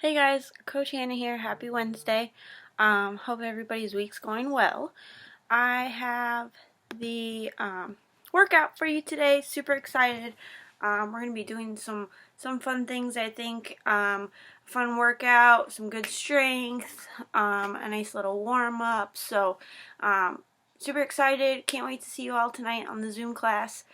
Hey guys, Coach Hannah here. Happy Wednesday. Hope everybody's week's going well. I have the workout for you today. Super excited. We're going to be doing some fun things, I think. Fun workout, some good strength, a nice little warm-up. So, super excited. Can't wait to see you all tonight on the Zoom class.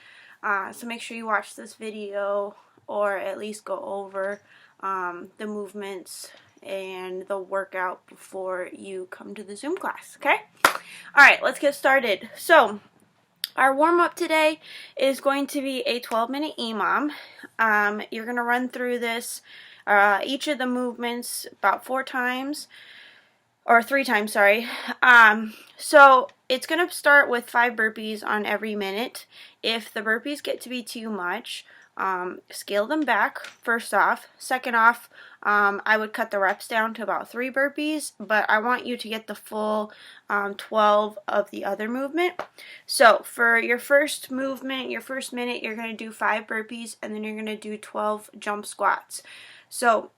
So make sure you watch this video or at least go over the movements and the workout before you come to the Zoom class, okay? Alright, let's get started. So, our warm-up today is going to be a 12-minute EMOM. You're going to run through this, each of the movements about 4 times, or 3 times, sorry. So, it's going to start with 5 burpees on every minute. If the burpees get to be too much, scale them back, first off. Second off, I would cut the reps down to about 3 burpees, but I want you to get the full 12 of the other movement. So for your first movement, your first minute, you're going to do 5 burpees, and then you're going to do 12 jump squats. So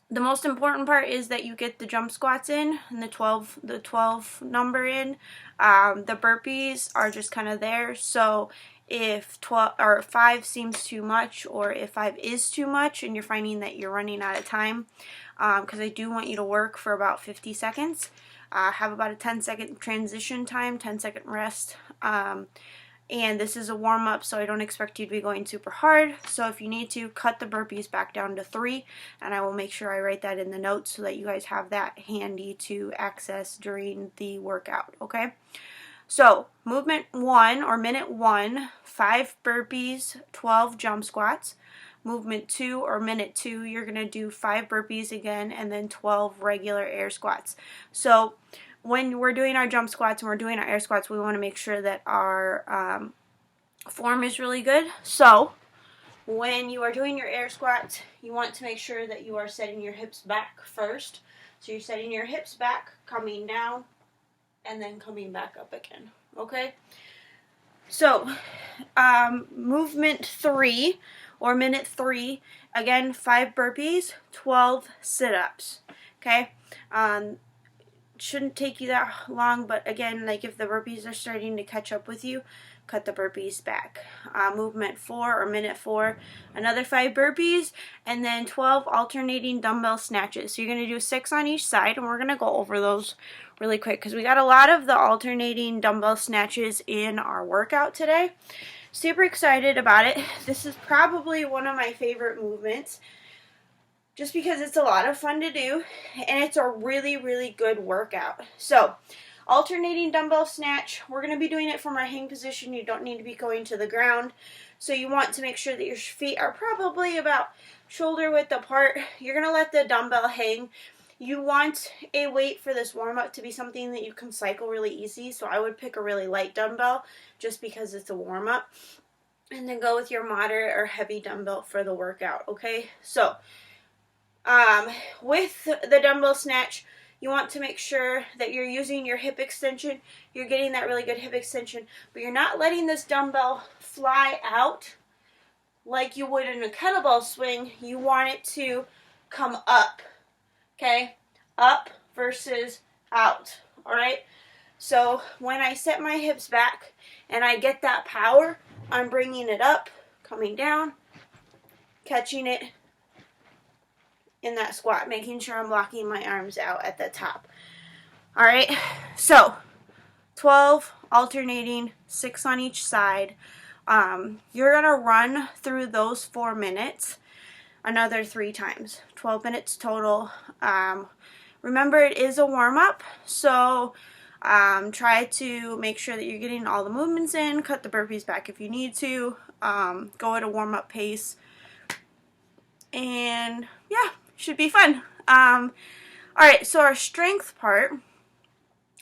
the most important part is that you get the jump squats in and the 12 number in. The burpees are just kind of there. So if 12 or 5 seems too much, or if 5 is too much and you're finding that you're running out of time, because I do want you to work for about 50 seconds, have about a 10-second transition time, 10-second rest. And this is a warm-up, so I don't expect you to be going super hard. So if you need to, cut the burpees back down to 3, and I will make sure I write that in the notes so that you guys have that handy to access during the workout, okay? So, movement 1, or minute 1, 5 burpees, 12 jump squats. Movement 2, or minute 2, you're going to do 5 burpees again, and then 12 regular air squats. So, when we're doing our jump squats and we're doing our air squats, we want to make sure that our form is really good. So, when you are doing your air squats, you want to make sure that you are setting your hips back first. So, you're setting your hips back, coming down, and then coming back up again. Okay? So, movement 3, or minute 3, again, 5 burpees, 12 sit-ups. Okay? Shouldn't take you that long, but again, like if the burpees are starting to catch up with you, cut the burpees back. Movement 4, or minute 4, another 5 burpees, and then 12 alternating dumbbell snatches. So you're going to do 6 on each side, and we're going to go over those really quick because we got a lot of the alternating dumbbell snatches in our workout today. Super excited about it. This is probably one of my favorite movements, just because it's a lot of fun to do, and it's a really, really good workout. So, alternating dumbbell snatch, we're going to be doing it from our hang position. You don't need to be going to the ground. So you want to make sure that your feet are probably about shoulder width apart. You're going to let the dumbbell hang. You want a weight for this warm-up to be something that you can cycle really easy. So I would pick a really light dumbbell just because it's a warm-up. And then go with your moderate or heavy dumbbell for the workout, okay? So, with the dumbbell snatch, you want to make sure that you're using your hip extension. You're getting that really good hip extension, but you're not letting this dumbbell fly out like you would in a kettlebell swing. You want it to come up, okay? Up versus out, all right? So when I set my hips back and I get that power, I'm bringing it up, coming down, catching it in that squat, making sure I'm locking my arms out at the top. Alright, so 12 alternating, 6 on each side. You're going to run through those 4 minutes another 3 times. 12 minutes total. Remember, it is a warm-up, so try to make sure that you're getting all the movements in. Cut the burpees back if you need to. Go at a warm-up pace. And yeah, should be fun. Alright, so our strength part,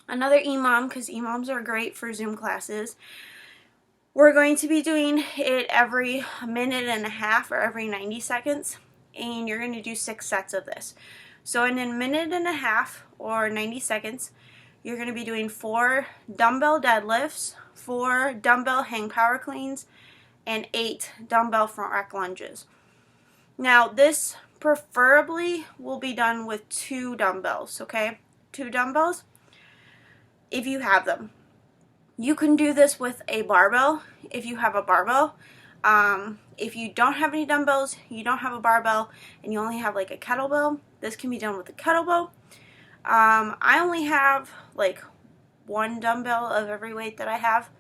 another EMOM, because EMOMs are great for Zoom classes. We're going to be doing it every minute and a half, or every 90 seconds, and you're going to do 6 sets of this. So in a minute and a half, or 90 seconds, you're going to be doing 4 dumbbell deadlifts, 4 dumbbell hang power cleans, and 8 dumbbell front rack lunges. Now, this preferably will be done with 2 dumbbells, okay? 2 dumbbells, if you have them. You can do this with a barbell if you have a barbell. If you don't have any dumbbells, you don't have a barbell, and you only have like a kettlebell, this can be done with a kettlebell. I only have like 1 dumbbell of every weight that I have,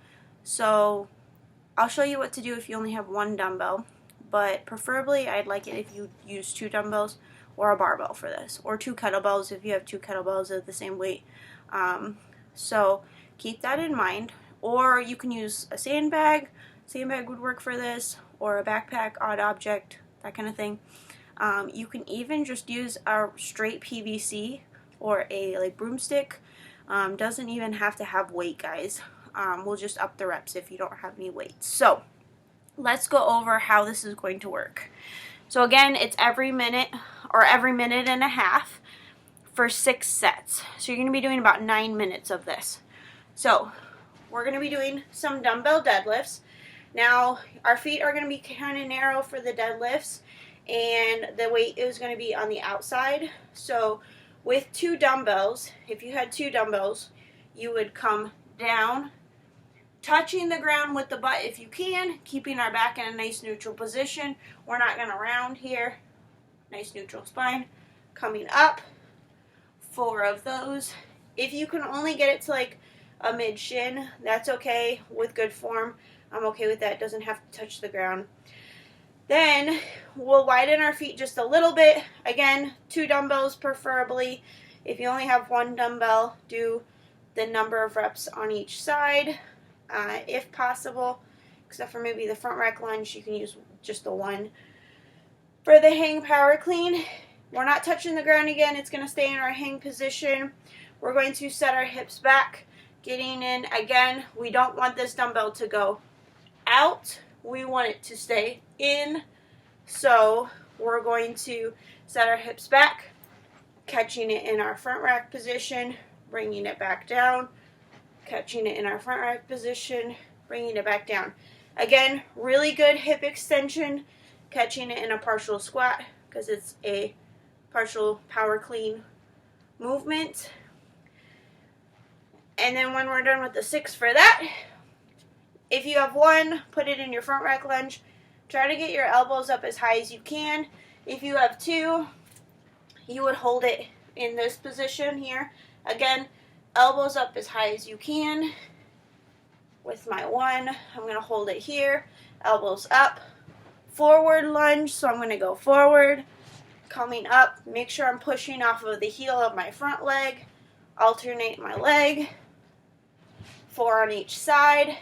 so I'll show you what to do if you only have 1 dumbbell, but preferably I'd like it if you use 2 dumbbells or a barbell for this, or 2 kettlebells if you have 2 kettlebells of the same weight. So keep that in mind, or you can use a sandbag. Sandbag would work for this, or a backpack, odd object, that kind of thing. You can even just use a straight PVC or a like broomstick. Doesn't even have to have weight, guys. We'll just up the reps if you don't have any weight. So let's go over how this is going to work. So again, it's every minute or every minute and a half for 6 sets. So you're going to be doing about 9 minutes of this. So we're going to be doing some dumbbell deadlifts. Now our feet are going to be kind of narrow for the deadlifts, and the weight is going to be on the outside. So with 2 dumbbells, if you had 2 dumbbells, you would come down, touching the ground with the butt if you can, keeping our back in a nice neutral position. We're not going to round here. Nice neutral spine. Coming up, 4 of those. If you can only get it to like a mid shin, that's okay with good form. I'm okay with that. It doesn't have to touch the ground. Then we'll widen our feet just a little bit. Again, 2 dumbbells preferably. If you only have 1 dumbbell, do the number of reps on each side, if possible. Except for maybe the front rack lunge, you can use just the 1. For the hang power clean, we're not touching the ground again. It's going to stay in our hang position. We're going to set our hips back, getting in. Again, we don't want this dumbbell to go out. We want it to stay in. So we're going to set our hips back, catching it in our front rack position, bringing it back down, catching it in our front rack position, bringing it back down. Again, really good hip extension, catching it in a partial squat because it's a partial power clean movement. And then when we're done with the 6 for that, if you have 1, put it in your front rack lunge. Try to get your elbows up as high as you can. If you have 2, you would hold it in this position here. Again, elbows up as high as you can. With my 1, I'm going to hold it here. Elbows up. Forward lunge, so I'm going to go forward. Coming up, make sure I'm pushing off of the heel of my front leg. Alternate my leg. 4 on each side.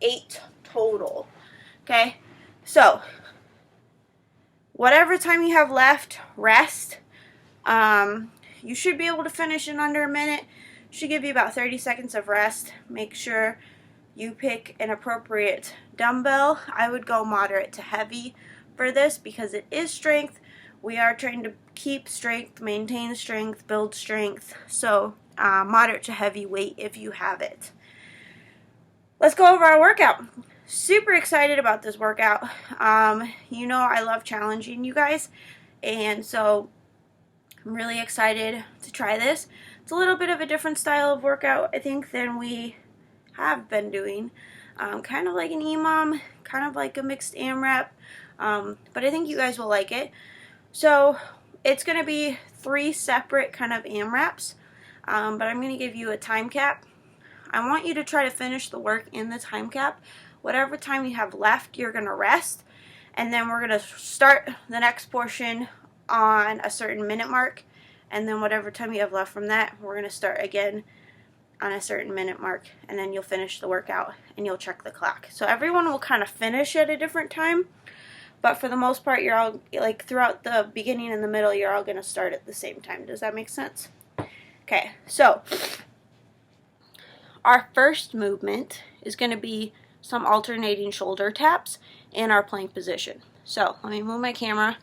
8 total. Okay, so whatever time you have left, rest. You should be able to finish in under a minute. Should give you about 30 seconds of rest. Make sure you pick an appropriate dumbbell. I would go moderate to heavy for this because it is strength. We are trying to keep strength, maintain strength, build strength. So moderate to heavy weight if you have it. Let's go over our workout. Super excited about this workout. You know I love challenging you guys, and so I'm really excited to try this. It's a little bit of a different style of workout, I think, than we have been doing. Kind of like an EMOM, kind of like a mixed AMRAP, but I think you guys will like it. So it's going to be 3 separate kind of AMRAPs, but I'm going to give you a time cap. I want you to try to finish the work in the time cap. Whatever time you have left, you're going to rest, and then we're going to start the next portion on a certain minute mark, and then whatever time you have left from that, we're going to start again on a certain minute mark, and then you'll finish the workout and you'll check the clock. So everyone will kind of finish at a different time, but for the most part, you're all, like, throughout the beginning and the middle, you're all going to start at the same time. Does that make sense? Okay, so our first movement is going to be some alternating shoulder taps in our plank position. So let me move my camera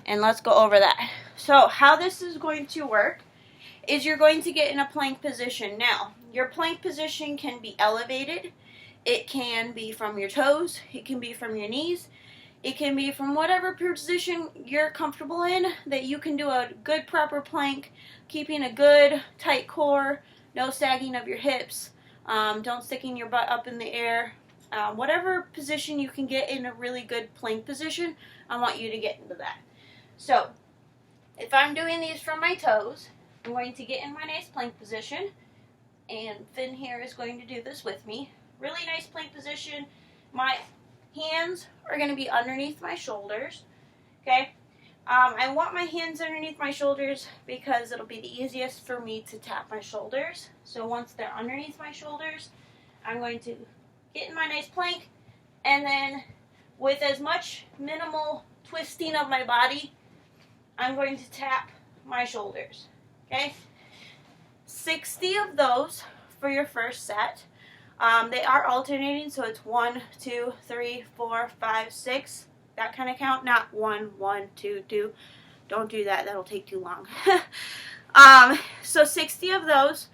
and let's go over that. So how this is going to work is you're going to get in a plank position. Now, your plank position can be elevated. It can be from your toes. It can be from your knees. It can be from whatever position you're comfortable in, that you can do a good proper plank, keeping a good tight core, no sagging of your hips, don't sticking your butt up in the air. Whatever position you can get in a really good plank position, I want you to get into that. So, if I'm doing these from my toes, I'm going to get in my nice plank position, and Finn here is going to do this with me. Really nice plank position. My hands are going to be underneath my shoulders, okay? I want my hands underneath my shoulders because it'll be the easiest for me to tap my shoulders. So once they're underneath my shoulders, I'm going to get in my nice plank, and then with as much minimal twisting of my body, I'm going to tap my shoulders, okay? 60 of those for your first set. They are alternating, so it's 1, 2, 3, 4, 5, 6. That kind of count, not 1, 1, 2, 2. Don't do that. That'll take too long. So 60 of those.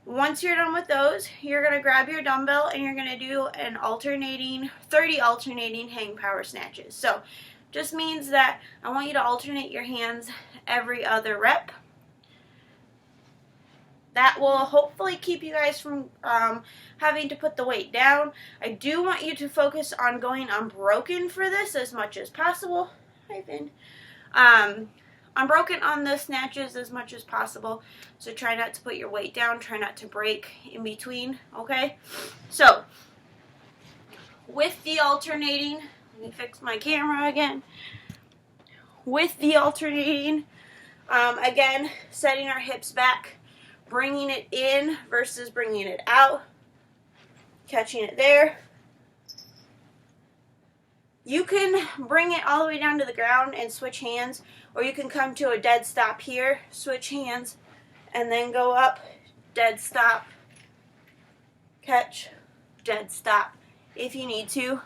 Once you're done with those, you're going to grab your dumbbell and you're going to do an 30 alternating hang power snatches. So just means that I want you to alternate your hands every other rep. That will hopefully keep you guys from having to put the weight down. I do want you to focus on going unbroken for this as much as possible. Hi, Finn. Unbroken on the snatches as much as possible. So try not to put your weight down. Try not to break in between, okay? So, with the alternating, let me fix my camera again. With the alternating, again, setting our hips back, bringing it in versus bringing it out, catching it there. You can bring it all the way down to the ground and switch hands, or you can come to a dead stop here, switch hands, and then go up, dead stop, catch, dead stop, if you need to.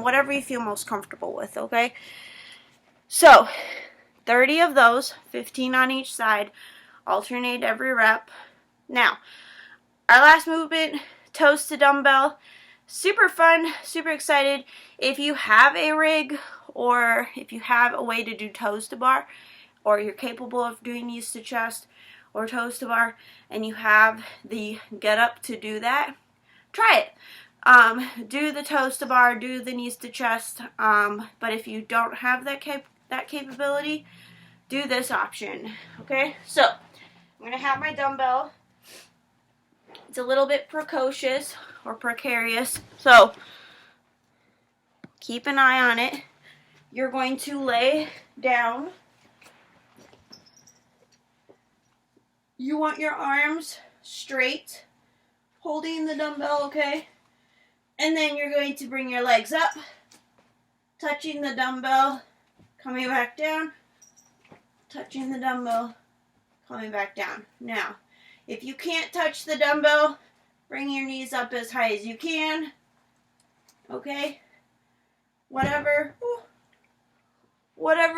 Whatever you feel most comfortable with, okay? So, 30 of those, 15 on each side, alternate every rep. Now, our last movement, toes to dumbbell. Super fun, super excited. If you have a rig, or if you have a way to do toes to bar, or you're capable of doing knees to chest or toes to bar, and you have the get up to do that, try it. Do the toes to bar, do the knees to chest, but if you don't have that capability, do this option, okay? So, I'm going to have my dumbbell. It's a little bit precocious or precarious, so keep an eye on it. You're going to lay down. You want your arms straight, holding the dumbbell, okay? And then you're going to bring your legs up, touching the dumbbell, coming back down, touching the dumbbell, coming back down. Now, if you can't touch the dumbbell, bring your knees up as high as you can, okay? Whatever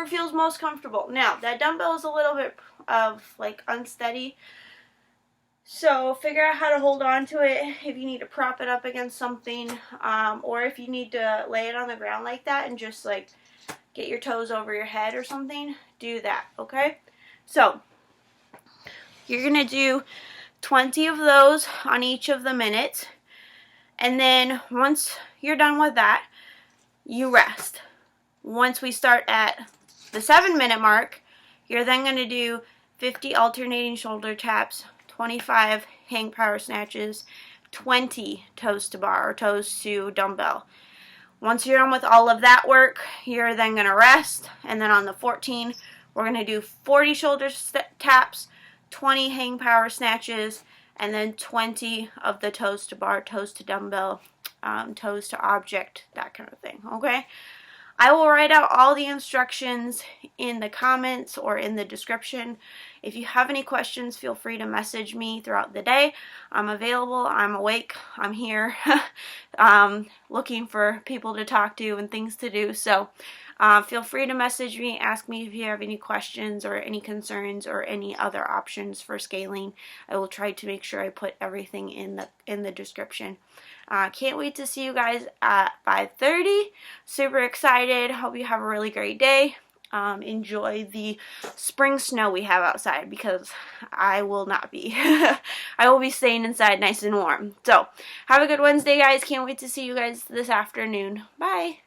feels most comfortable. Now, that dumbbell is a little bit of like unsteady, so figure out how to hold on to it. If you need to prop it up against something, or if you need to lay it on the ground like that and just like get your toes over your head or something, do that, okay? So, you're going to do 20 of those on each of the minutes, and then once you're done with that, you rest. Once we start at the 7-minute mark, you're then going to do 50 alternating shoulder taps, 25 hang power snatches, 20 toes to bar or toes to dumbbell. Once you're done with all of that work, you're then going to rest, and then on the 14, we're going to do 40 shoulder taps, 20 hang power snatches, and then 20 of the toes to bar, toes to dumbbell, toes to object, that kind of thing, okay? I will write out all the instructions in the comments or in the description. If you have any questions, feel free to message me throughout the day. I'm available, I'm awake, I'm here, looking for people to talk to and things to do. So feel free to message me, ask me if you have any questions or any concerns or any other options for scaling. I will try to make sure I put everything in the description. Can't wait to see you guys at 5:30. Super excited. Hope you have a really great day. Enjoy the spring snow we have outside, because I will not be. I will be staying inside nice and warm. So, have a good Wednesday, guys. Can't wait to see you guys this afternoon. Bye.